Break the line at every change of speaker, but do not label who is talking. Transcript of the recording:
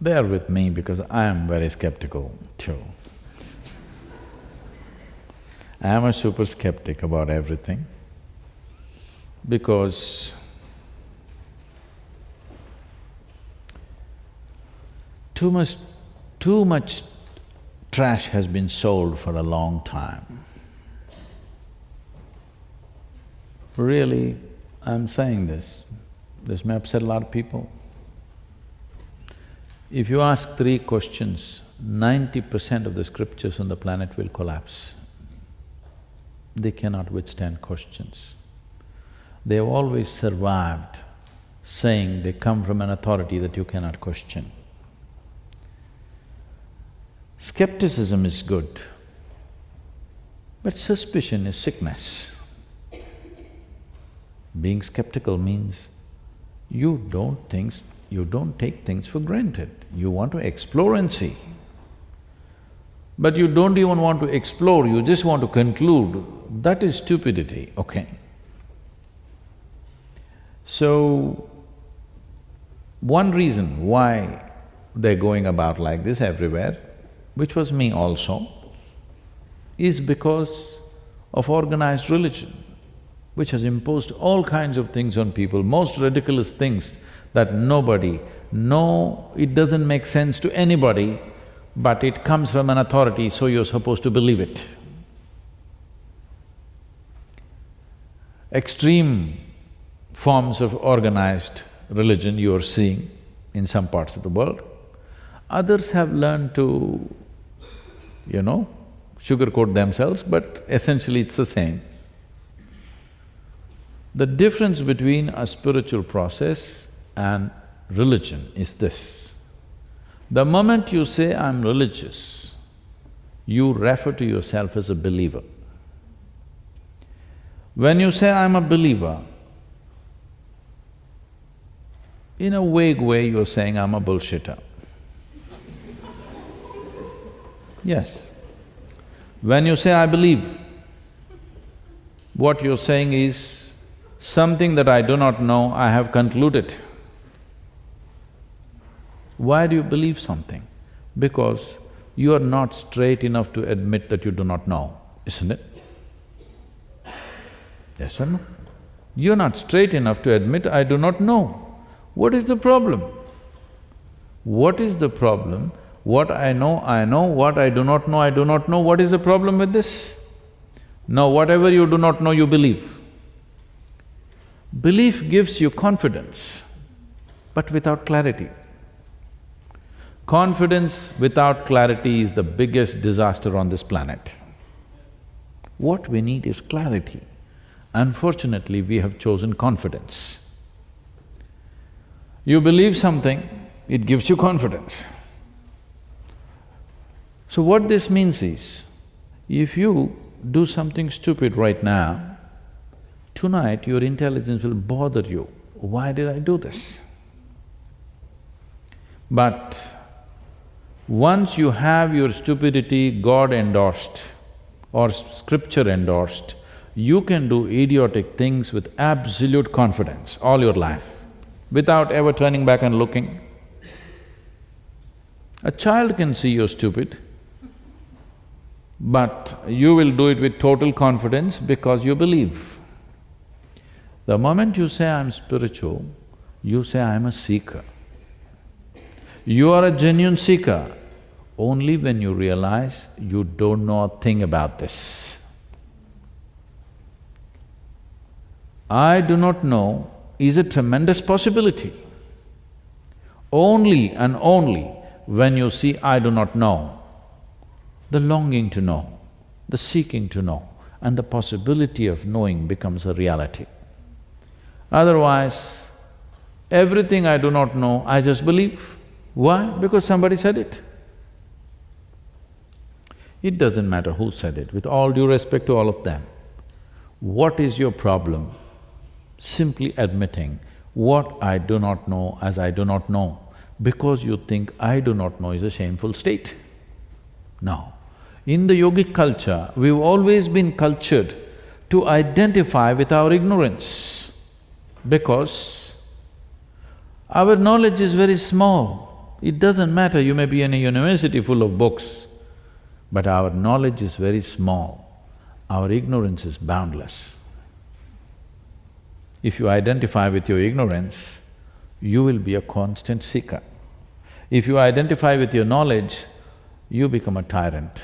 They are with me because I am very skeptical too. I am a super skeptic about everything because too much trash has been sold for a long time. Really, I'm saying this may upset a lot of people. If you ask 3 questions, 90% of the scriptures on the planet will collapse. They cannot withstand questions. They have always survived saying they come from an authority that you cannot question. Skepticism is good, but suspicion is sickness. Being skeptical means you don't take things for granted. You want to explore and see. But you don't even want to explore, you just want to conclude. That is stupidity, okay? So, one reason why they're going about like this everywhere, which was me also, is because of organized religion, which has imposed all kinds of things on people, most ridiculous things that it doesn't make sense to anybody, but it comes from an authority, so you're supposed to believe it. Extreme forms of organized religion you are seeing in some parts of the world. Others have learned to, sugarcoat themselves, but essentially it's the same. The difference between a spiritual process and religion is this. The moment you say, I'm religious, you refer to yourself as a believer. When you say, I'm a believer, in a vague way you're saying, I'm a bullshitter. Yes. When you say, I believe, what you're saying is, something that I do not know, I have concluded. Why do you believe something? Because you are not straight enough to admit that you do not know, isn't it? Yes or no? You're not straight enough to admit, I do not know. What is the problem? What is the problem? What I know, what I do not know, I do not know. What is the problem with this? Now, whatever you do not know, you believe. Belief gives you confidence, but without clarity. Confidence without clarity is the biggest disaster on this planet. What we need is clarity. Unfortunately, we have chosen confidence. You believe something, it gives you confidence. So what this means is, if you do something stupid right now, tonight your intelligence will bother you. Why did I do this? But once you have your stupidity God endorsed or scripture endorsed, you can do idiotic things with absolute confidence all your life, without ever turning back and looking. A child can see you're stupid, but you will do it with total confidence because you believe. The moment you say, I'm spiritual, you say, I'm a seeker. You are a genuine seeker only when you realize you don't know a thing about this. I do not know is a tremendous possibility. Only and only when you see I do not know, the longing to know, the seeking to know, and the possibility of knowing becomes a reality. Otherwise, everything I do not know, I just believe. Why? Because somebody said it. It doesn't matter who said it, with all due respect to all of them. What is your problem? Simply admitting what I do not know as I do not know, because you think I do not know is a shameful state. No. In the yogic culture, we've always been cultured to identify with our ignorance, because our knowledge is very small. It doesn't matter, you may be in a university full of books, but our knowledge is very small, our ignorance is boundless. If you identify with your ignorance, you will be a constant seeker. If you identify with your knowledge, you become a tyrant.